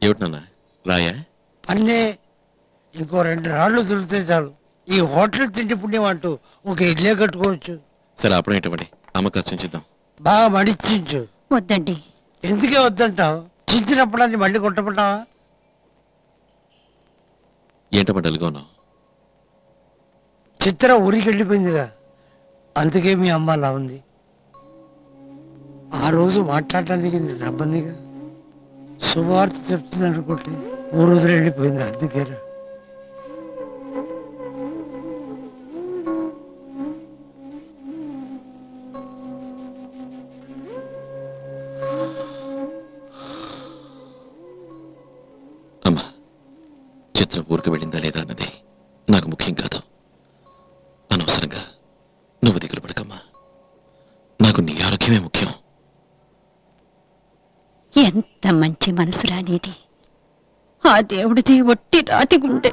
ఏమిటి నాన్న రాయా? అన్నే ఇంకో 2 రాళ్ళు దొరికితే చాలు ఈ హోటల్ తిండి పుణ్యం అంటూ ఒక ఇల్లే కట్టుకోవచ్చు. సరే అప్పుడు ఏంటండి అమ్మ ఖర్చు చేద్దాం. బాగా మడిచించు. వద్దండి. ఎందుకే వద్దంటావు? చించినప్పుడని మళ్ళీ కొట్టమంటావా? ఏంటమ్మా డల్గా ఉన్నావు? చిత్ర ఊరికి వెళ్ళిపోయిందిగా, అందుకే మీ అమ్మ అలా ఉంది. ఆ రోజు మాట్లాడటానికి నేను రమ్మందిగా, శుభవార్త చెప్తుంది అనుకుంటే ఊరు వదిలి వెళ్ళిపోయింది. అందుకేరా. అమ్మా చిత్ర ఊరికి వెళ్ళిందా లేదా అన్నది నాకు ముఖ్యం కాదు. అనవసరంగా నువ్వు దిగులు పడకమ్మా. నాకు నీ ఆరోగ్యమే ముఖ్యం. ఎంత మంచి మనసురా నీది. ఆ దేవుడిది ఒట్టి రాతి గుండె.